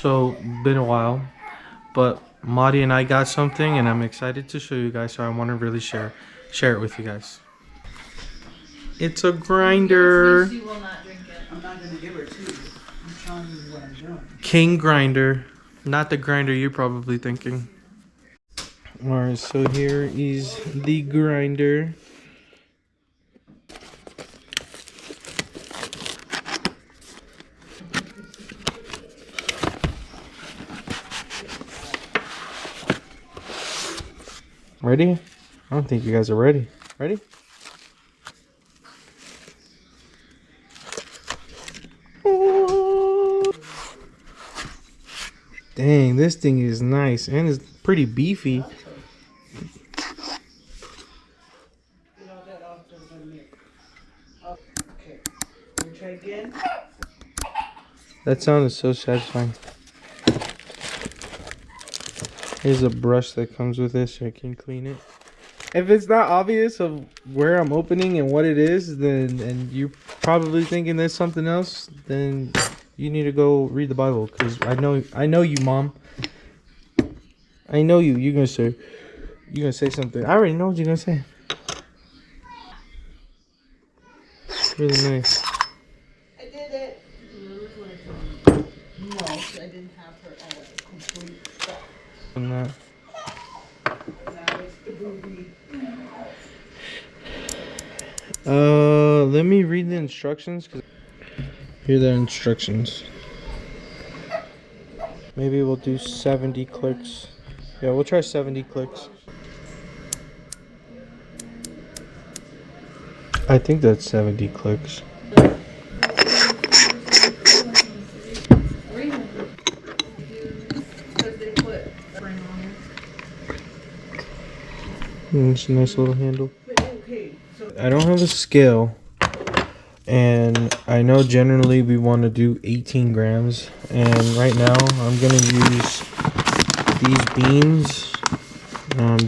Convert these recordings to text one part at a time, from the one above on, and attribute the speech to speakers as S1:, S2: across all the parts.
S1: So, been a while, but Madi and I got something, and I'm excited to show you guys. So I want to really share it with you guys. It's a grinder.
S2: She will not drink it.
S3: I'm not gonna give her two. I'm telling you what I'm doing.
S1: King grinder, not the grinder you're probably thinking. All right, so here is the grinder. Ready? I don't think you guys are ready. Ready? Dang, this thing is nice and it's pretty beefy.
S3: Okay. Can we try again?
S1: That sound is so satisfying. Here's a brush that comes with this so I can clean it. If it's not obvious of where I'm opening and what it is, then and you're probably thinking there's something else, then you need to go read the Bible, because I know you, Mom. I know you. You're gonna say something. I already know what you're gonna say. Really nice.
S3: I did it. No, I didn't have her complete stuff.
S1: And that.
S3: Now it's the booby.
S1: Let me read the instructions. Here are the instructions. Maybe we'll do 70 clicks. Yeah, we'll try 70 clicks. I think that's 70 clicks. It's a nice little handle. I don't have a scale, and I know generally we want to do 18 grams, and right now I'm gonna use these beans,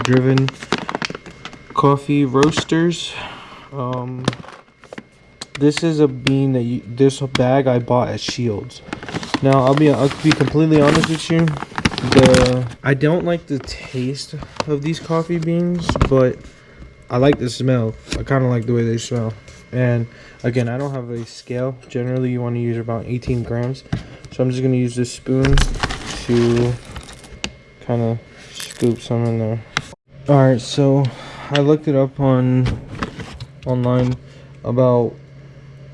S1: driven coffee roasters. This is a bean that this bag I bought at Shields. Now I'll be completely honest with you. I don't like the taste of these coffee beans, but I like the smell. I kind of like the way they smell. And again, I don't have a scale. Generally, you want to use about 18 grams. So I'm just going to use this spoon to kind of scoop some in there. Alright, so I looked it up online. About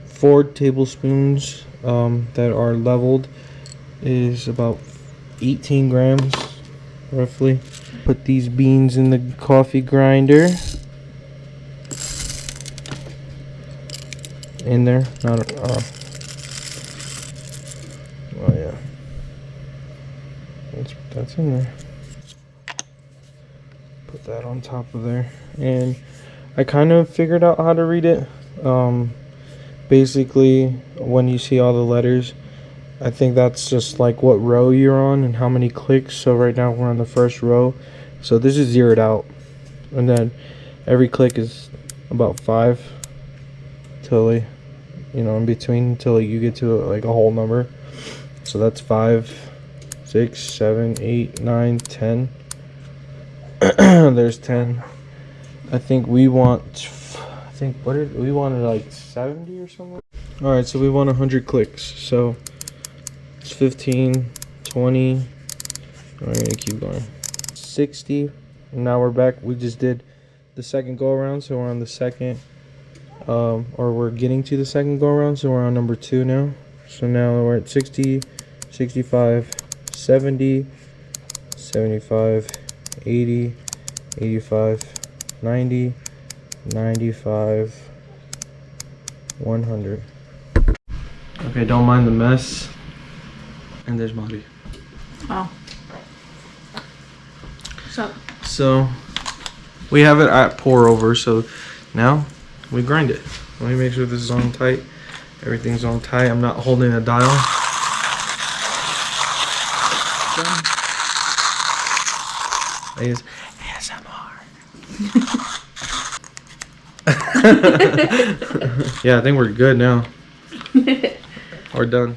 S1: 4 tablespoons that are leveled is about 18 grams, roughly. Put these beans in the coffee grinder. In there, oh yeah, that's in there. Put that on top of there, and I kind of figured out how to read it. Basically, when you see all the letters, I think that's just like what row you're on and how many clicks. So right now we're on the first row, so this is zeroed out, and then every click is about 5 till in between until you get to like a whole number. So that's 5, 6, 7, 8, 9, 10. There's 10. I think we want. What did we wanted, like 70 or something? All right, so we want 100 clicks. So it's 15, 20. We're gonna keep going. 60. And now we're back. We just did the second go around, so we're on the second. Or we're getting to the second go around, so we're on number 2 now. So now we're at 60, 65, 70, 75, 80, 85, 90, 95, 100. Okay, don't mind the mess. And there's Madi.
S2: Oh.
S1: So we have it at pour over, so now we grind it. Let me make sure this is on tight. Everything's on tight. I'm not holding a dial. ASMR. Yeah, I think we're good now. We're done.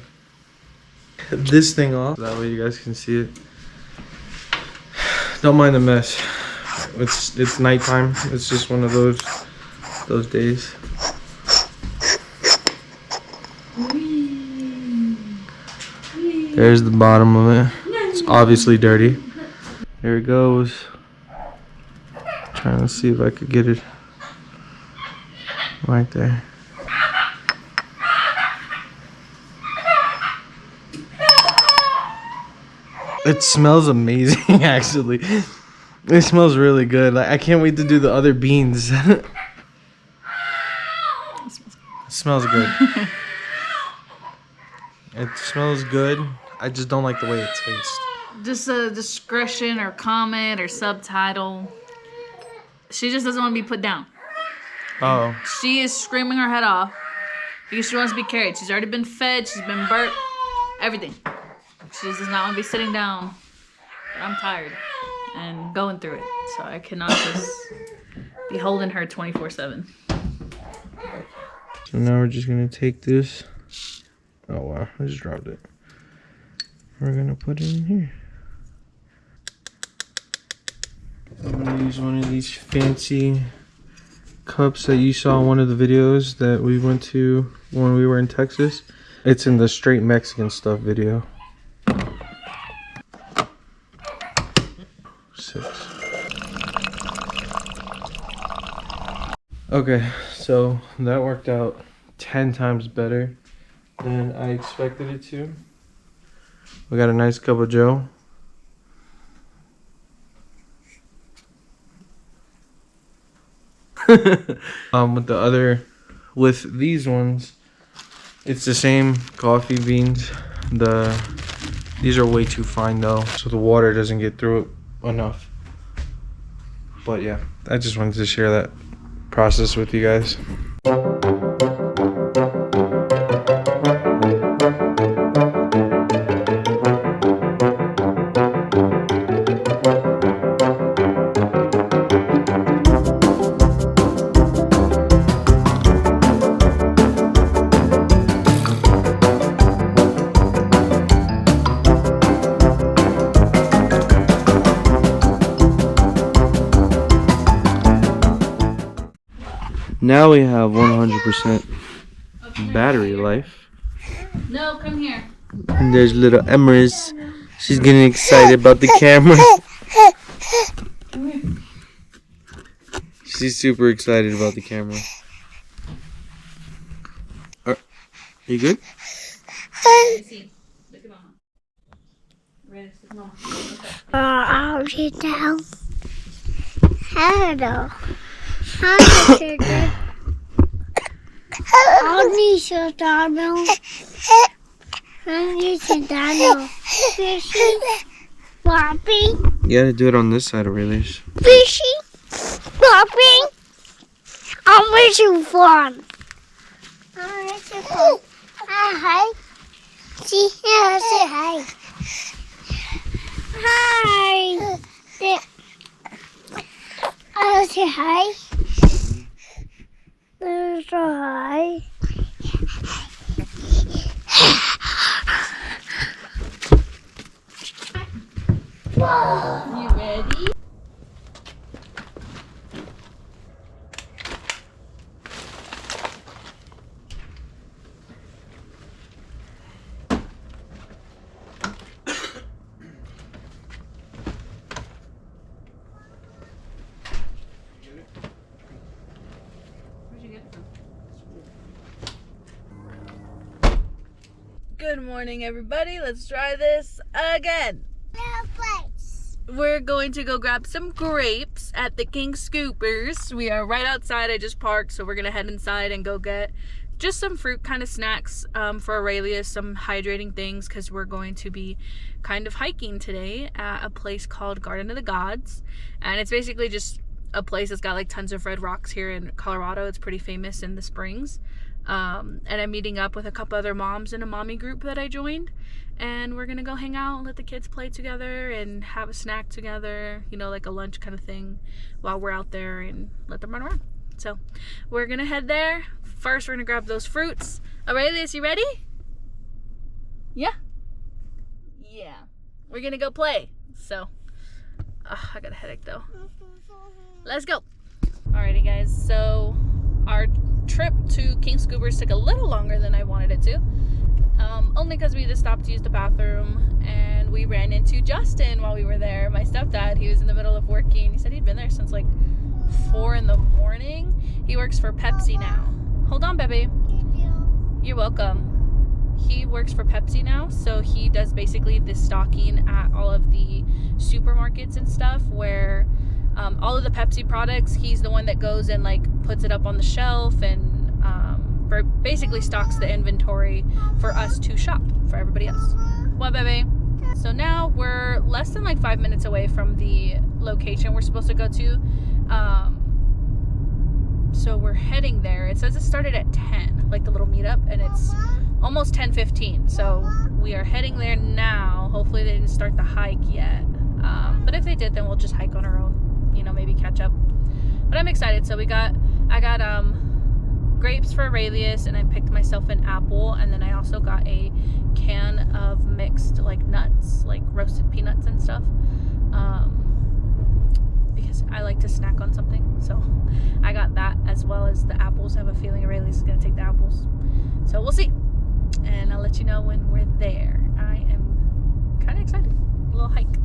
S1: this thing off. That way you guys can see it. Don't mind the mess. It's nighttime. It's just one of those days. There's the bottom of it. It's obviously dirty. There it goes. Trying to see if I could get it right there. It smells amazing, actually. It smells really good. Like, I can't wait to do the other beans. It smells good. It smells good. I just don't like the way it tastes.
S2: Just a discretion or comment or subtitle. She just doesn't want to be put down.
S1: Oh.
S2: She is screaming her head off because she wants to be carried. She's already been fed. She's been burped. Everything. She just does not want to be sitting down. But I'm tired and going through it. So I cannot just be holding her 24/7.
S1: So now we're just going to take this. Oh, wow. I just dropped it. We're going to put it in here. I'm going to use one of these fancy cups that you saw in one of the videos that we went to when we were in Texas. It's in the Straight Mexican Stuff video. 6. Okay, so that worked out 10 times better than I expected it to. We got a nice cup of joe. With these ones, it's the same coffee beans. These are way too fine though, so the water doesn't get through it enough. But yeah, I just wanted to share that process with you guys. Now we have 100% battery life.
S2: No, come here.
S1: And there's little Emrys. She's getting excited about the camera.
S2: Come here.
S1: She's super excited about the camera. Are you good?
S2: See. Look at Mama. Ready? Look at Mama.
S4: I'll get down. Hello. Hi, sugar. I'll need some Donald. I need some Donald. Fishy. Floppy.
S1: You gotta do it on this side, Aurelius.
S4: Fishy. Floppy. I'm wishing fun. I'm wishing fun. Hi. See, yeah, say hi. Hi. I'll say hi. There's a hi.
S2: You ready? Good morning, everybody. Let's try this again. We're going to go grab some grapes at the King Scoopers. We are right outside. I just parked, so we're gonna head inside and go get just some fruit kind of snacks for Aurelius, some hydrating things, because we're going to be kind of hiking today at a place called Garden of the Gods. And it's basically just a place that's got like tons of red rocks here in Colorado. It's pretty famous in the springs. And I'm meeting up with a couple other moms in a mommy group that I joined, and we're gonna go hang out and let the kids play together and have a snack together, you know, like a lunch kind of thing while we're out there, and let them run around. So we're gonna head there. First we're gonna grab those fruits. Aurelius, you ready? Yeah? yeah, we're gonna go play. So, I got a headache though. Let's go. Alrighty guys, so our trip to King Scoopers took a little longer than I wanted it to. Only because we just stopped to use the bathroom and we ran into Justin while we were there. My stepdad, he was in the middle of working. He said he'd been there since like 4 in the morning. He works for Pepsi now. Hold on, baby. You're welcome. He works for Pepsi now, so he does basically the stocking at all of the supermarkets and stuff where all of the Pepsi products, he's the one that goes and like puts it up on the shelf and basically stocks the inventory for us to shop for everybody else. What, baby? So now we're less than like 5 minutes away from the location we're supposed to go to. So we're heading there. It says it started at 10, like the little meetup, and it's almost 10:15. So we are heading there now. Hopefully they didn't start the hike yet. But if they did, then we'll just hike on our own, you know, maybe catch up. But I'm excited. So I got grapes for Aurelius, and I picked myself an apple, and then I also got a can of mixed like nuts, like roasted peanuts and stuff, because I like to snack on something. So I got that as well as the apples. I have a feeling Aurelius is gonna take the apples, so we'll see, and I'll let you know when we're there. I am kind of excited. A little hike.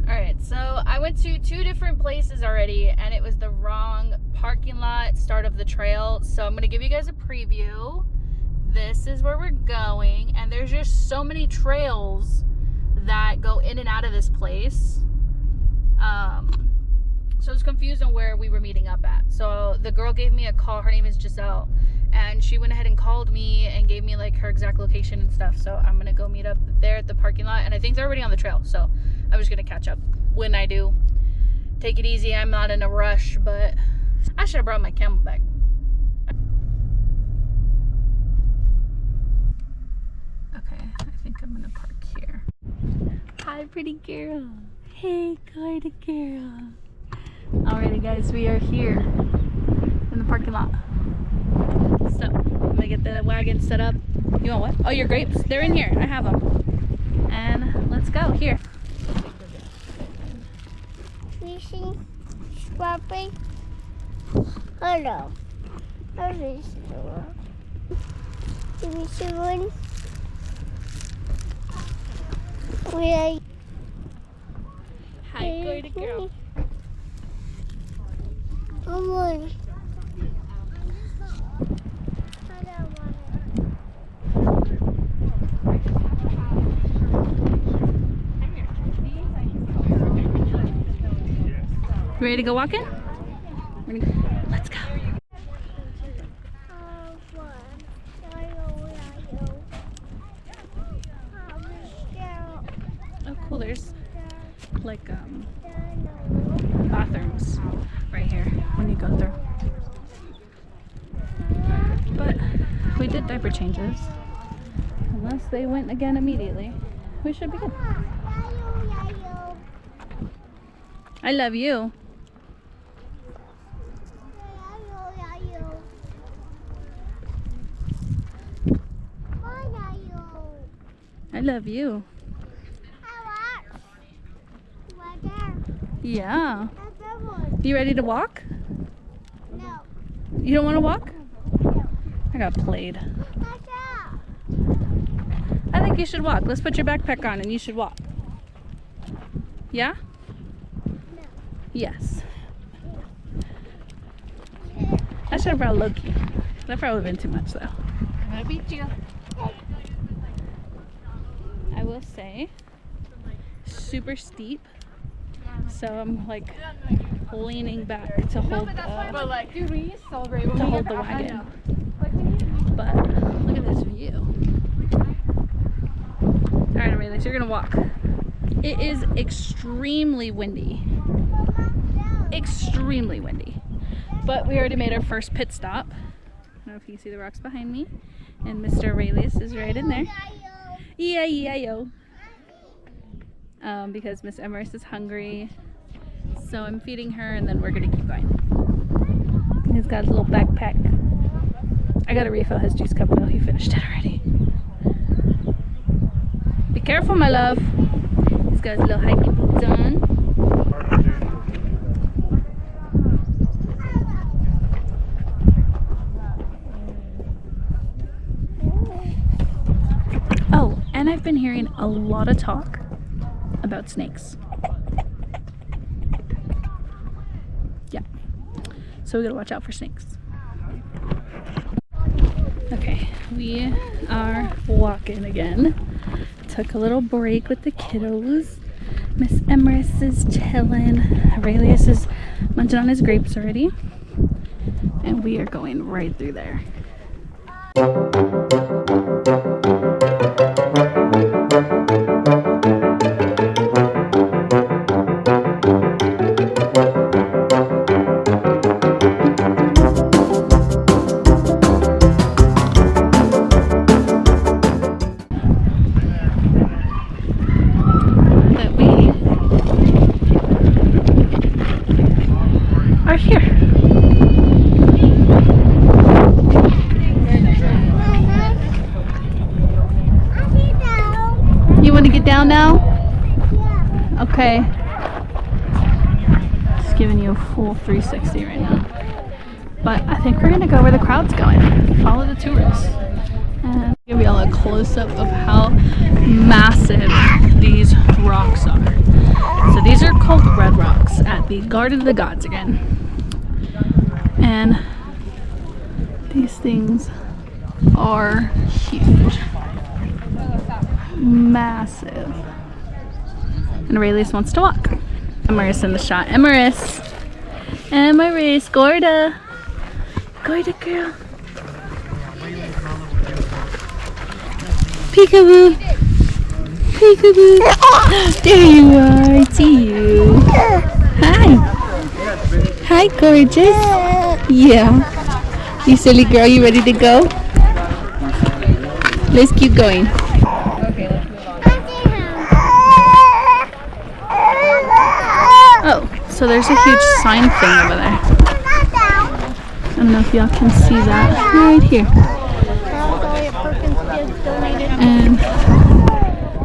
S2: Alright, so I went to 2 different places already, and it was the wrong parking lot, start of the trail. So I'm going to give you guys a preview. This is where we're going, and there's just so many trails that go in and out of this place. So I was confused on where we were meeting up at. So the girl gave me a call. Her name is Giselle, and she went ahead and called me and gave me like her exact location and stuff. So I'm going to go meet up there at the parking lot, and I think they're already on the trail. So I'm just gonna catch up when I do. Take it easy. I'm not in a rush, but I should have brought my Camelback. Okay, I think I'm gonna park here. Hi, pretty girl. Hey, kind girl. Alrighty, guys, we are here in the parking lot. So I'm gonna get the wagon set up. You want what? Oh, your grapes? They're in here. I have them. And let's go. Here.
S4: Fishing, scrubbing. Hello. Hello. Fishing. Where?
S2: Hi, good girl.
S4: Come on.
S2: Ready to go walking? Let's go. Oh, cool. There's like bathrooms right here when you go through. But we did diaper changes. Unless they went again immediately, we should be good. I love you. I love you. Yeah. You ready to walk?
S4: No.
S2: You don't want to walk? I got played. I think you should walk. Let's put your backpack on and you should walk. Yeah?
S4: No.
S2: Yes. I should have brought Loki. That probably would have been too much though. I'm gonna beat you. I will say, super steep. So I'm like leaning back to hold the wagon. But look at this view. Alright, Amelia, so you're gonna walk. It is extremely windy. Extremely windy. But we already made our first pit stop. I don't know if you can see the rocks behind me. And Mr. Aurelius is right in there. E-I-E-I-O. Because Miss Emerus is hungry. So I'm feeding her and then we're gonna keep going. He's got his little backpack. I gotta refill his juice cup though, he finished it already. Careful, my love. He's got his little hiking boots on. Oh, and I've been hearing a lot of talk about snakes. Yeah. So we gotta watch out for snakes. Okay, we are walking again. Took a little break with the kiddos. Miss Emerus is chilling. Aurelius is munching on his grapes already. And we are going right through there. Are here. You want to get down now? Okay. Just giving you a full 360 right now. But I think we're gonna go where the crowd's going. Follow the tourists. And give y'all a close-up of how massive these rocks are. So these are called red rocks at the Garden of the Gods again. And these things are huge. Massive. And Aurelius wants to walk. Emerus in the shot. Emerus! Emerus! Gorda! Gorda girl! Peekaboo! Peekaboo! There you are! I see you! Hi! Hi, gorgeous! Yeah. You silly girl, you ready to go? Let's keep going. Oh, so there's a huge sign thing over there. I don't know if y'all can see that. Right here. And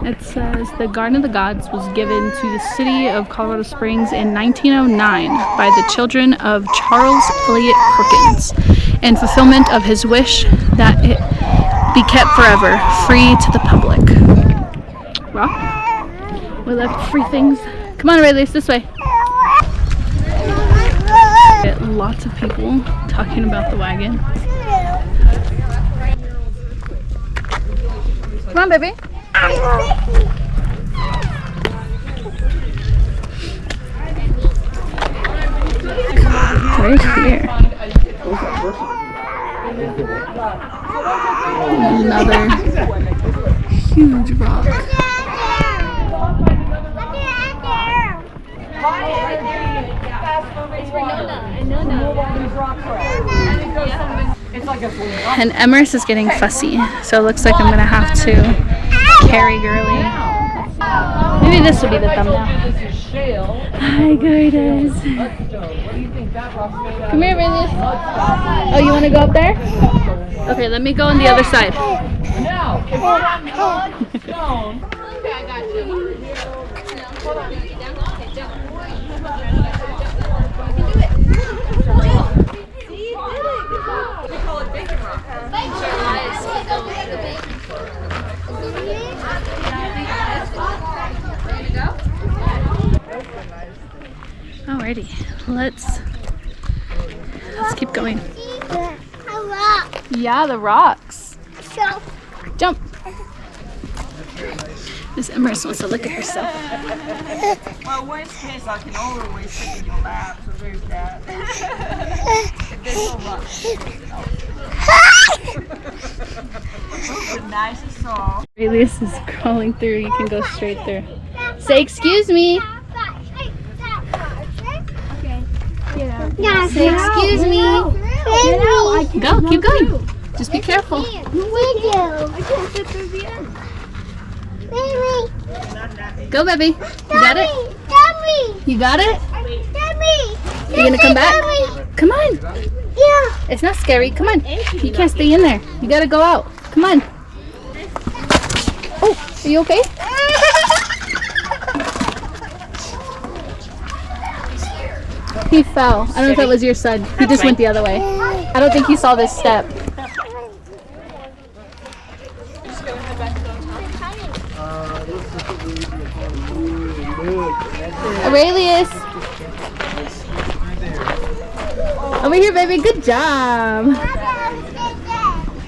S2: it says the Garden of the Gods was given to the city of Colorado Springs in 1909 by the children of Charles Eliot Perkins in fulfillment of his wish that it be kept forever free to the public. Well, we left free things. Come on, Aurelius, this way. Lots of people talking about the wagon. Come on, baby. Right here. Another huge rock. And Emerus is getting fussy, so it looks like I'm gonna have to carry Girly. Maybe this will be the thumbnail. Hi, Gordas. Come here, Aurelius. Oh, you want to go up there? Okay, let me go on the other side.
S3: No, if we're not stone. Okay, I got you. Hold on. We call it bacon rock.
S2: Alrighty, let's keep going. Yeah, the rocks. Jump. Miss Emerus wants to look at herself.
S3: Well, worst case, I can always sit in your lap, so there's that. If there's no rock. The nicest song.
S2: Aurelius is crawling through. You can go straight through. Say excuse me. Say excuse me. Go, keep going. Just be careful. Go, baby. You got it? You got it? You gonna come back? Come on. Yeah. It's not scary. Come on. You can't stay in there. You gotta go out. Come on. Oh, are you okay? He fell. I don't know if that was your son. He just went the other way. I don't think he saw this step. Aurelius. Over here, baby. Good job.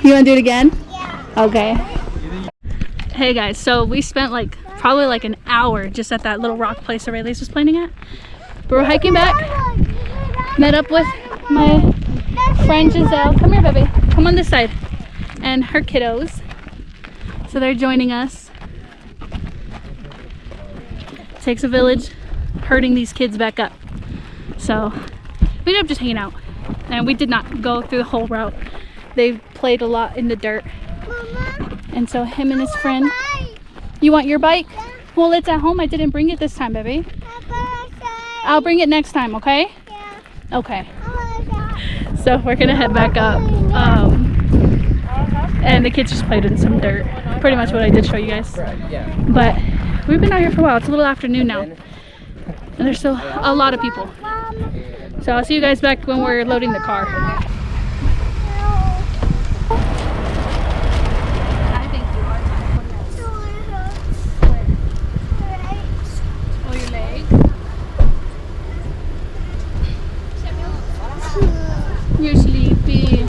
S2: You want to do it again? Okay. Hey guys, so we spent probably like an hour just at that little rock place Aurelius was playing at. But we're hiking back. Met up with my friend Giselle. Come here, baby. Come on this side. And her kiddos. So they're joining us. Takes a village herding these kids back up. So we ended up just hanging out. And we did not go through the whole route. They played a lot in the dirt. And so him and his friend. You want your bike? Well, it's at home. I didn't bring it this time, baby. I'll bring it next time, okay? Okay. So we're gonna head back up. And the kids just played in some dirt. Pretty much what I did show you guys. But we've been out here for a while. It's a little afternoon now. And there's still a lot of people. So I'll see you guys back when we're loading the car. You're sleepy.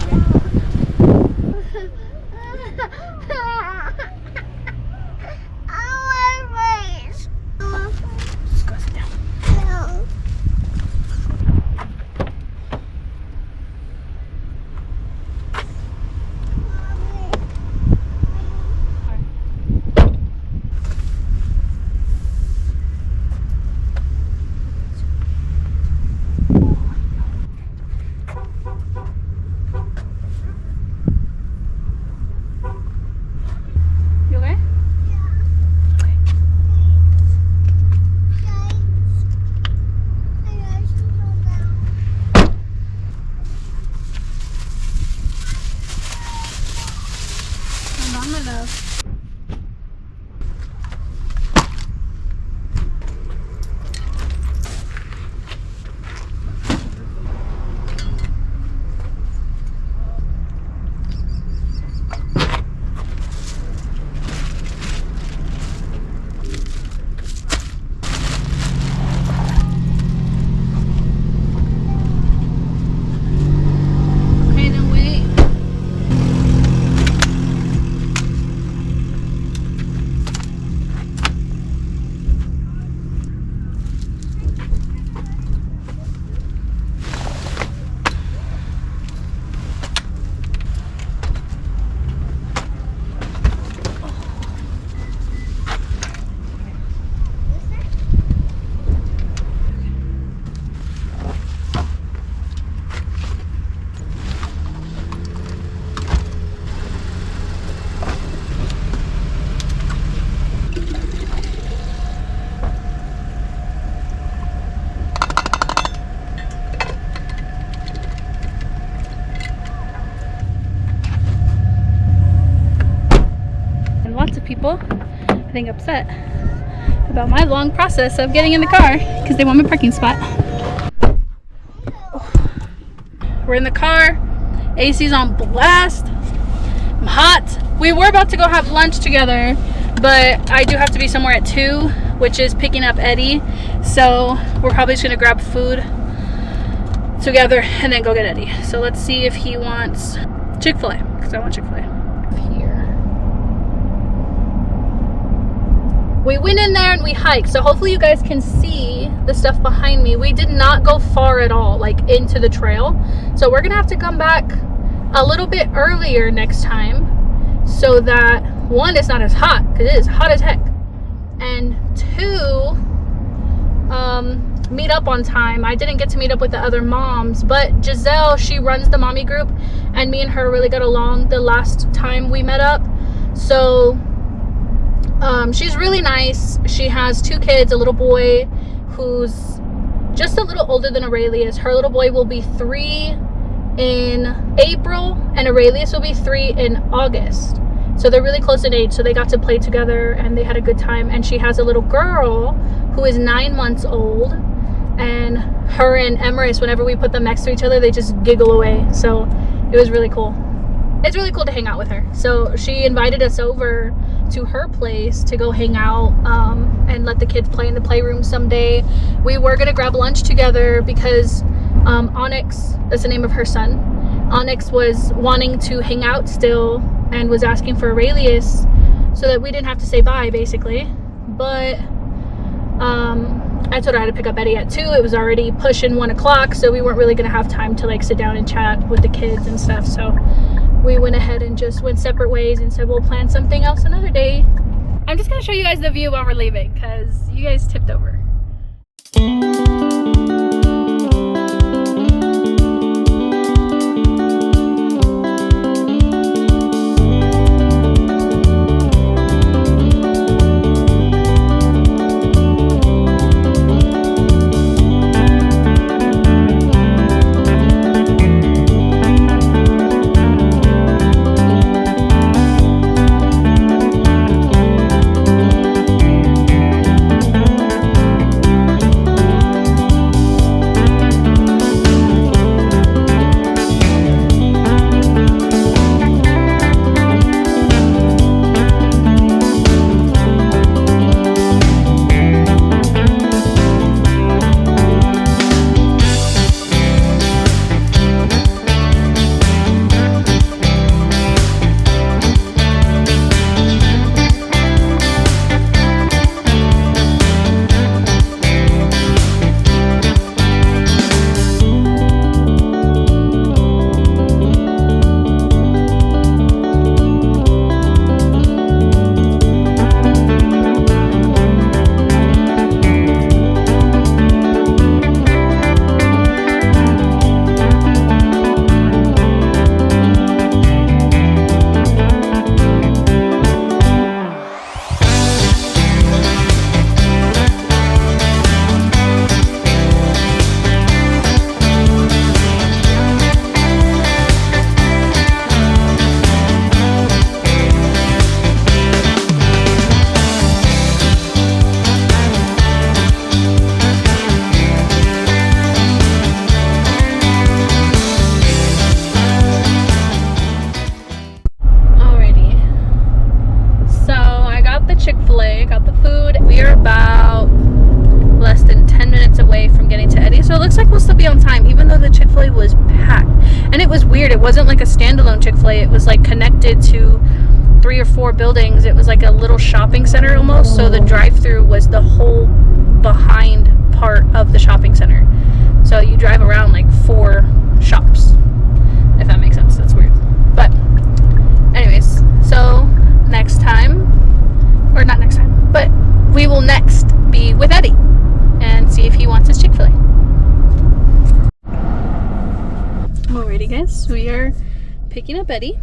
S2: People, I think, upset about my long process of getting in the car because they want my parking spot. We're in the car, AC's on blast, I'm hot. We were about to go have lunch together, but I do have to be somewhere at 2, which is picking up Eddie, so we're probably just gonna grab food together and then go get Eddie. So let's see if he wants Chick-fil-A, because I want Chick-fil-A. We went in there and we hiked, so hopefully you guys can see the stuff behind me. We did not go far at all, like into the trail. So we're gonna have to come back a little bit earlier next time so that, one, it's not as hot, because it is hot as heck. And 2, meet up on time. I didn't get to meet up with the other moms, but Giselle, she runs the mommy group, and me and her really got along the last time we met up. So she's really nice. She has 2 kids, a little boy who's just a little older than Aurelius. Her little boy will be 3 in April, and Aurelius will be 3 in August. So they're really close in age, so they got to play together and they had a good time. And she has a little girl who is 9 months old, and her and Emrys, whenever we put them next to each other, they just giggle away. So it was really cool. It's really cool to hang out with her. So she invited us over to her place to go hang out and let the kids play in the playroom someday. We were gonna grab lunch together because Onyx, that's the name of her son, Onyx was wanting to hang out still and was asking for Aurelius so that we didn't have to say bye, basically. But I told her I had to pick up Eddie at 2. It was already pushing 1 o'clock, so we weren't really gonna have time to like sit down and chat with the kids and stuff. So we went ahead and just went separate ways and said we'll plan something else another day. I'm just gonna show you guys the view while we're leaving because you guys tipped over. It wasn't like a standalone Chick-fil-A. It was like connected to 3 or 4 buildings. It was like a little shopping center almost. So the drive-through was the whole behind part of the shopping center. So you drive around like 4 shops, if that makes sense. That's weird. But anyways, so next time, or not next time, but we will next be with Eddie and see if he wants his Chick-fil-A. Alrighty guys, we are picking up Eddie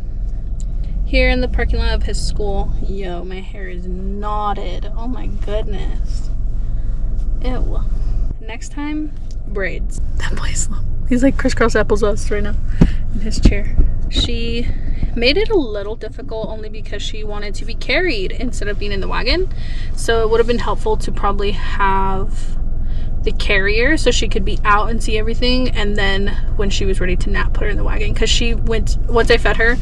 S2: here in the parking lot of his school. Yo, my hair is knotted. Oh my goodness. Ew. Next time, braids. That boy's slow. He's like crisscross applesauce right now in his chair. She made it a little difficult only because she wanted to be carried instead of being in the wagon. So it would have been helpful to probably have the carrier so she could be out and see everything, and then when she was ready to nap, put her in the wagon, because she went, once I fed her,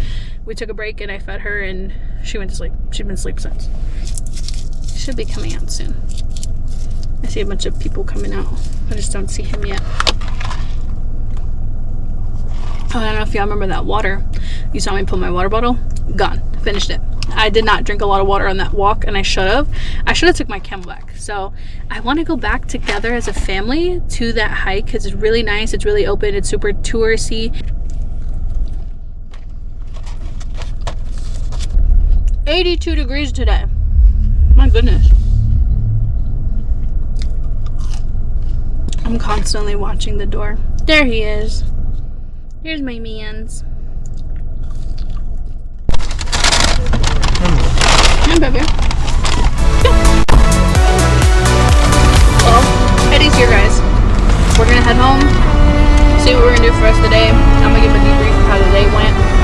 S2: we took a break and I fed her and she went to sleep. She's been asleep since. Should be coming out soon. I see a bunch of people coming out. I just don't see him yet. Oh, I don't know if y'all remember that water. You saw me put my water bottle. Gone. Finished it. I did not drink a lot of water on that walk, and I should have. I should have took my Camelback. So I want to go back together as a family to that hike because it's really nice. It's really open. It's super touristy. 82 degrees today. My goodness. I'm constantly watching the door. There he is. Here's my mans. Hi, baby. Well, Eddie's here, guys. We're gonna head home, see what we're gonna do for the rest of the day. I'm gonna give a debrief of how the day went.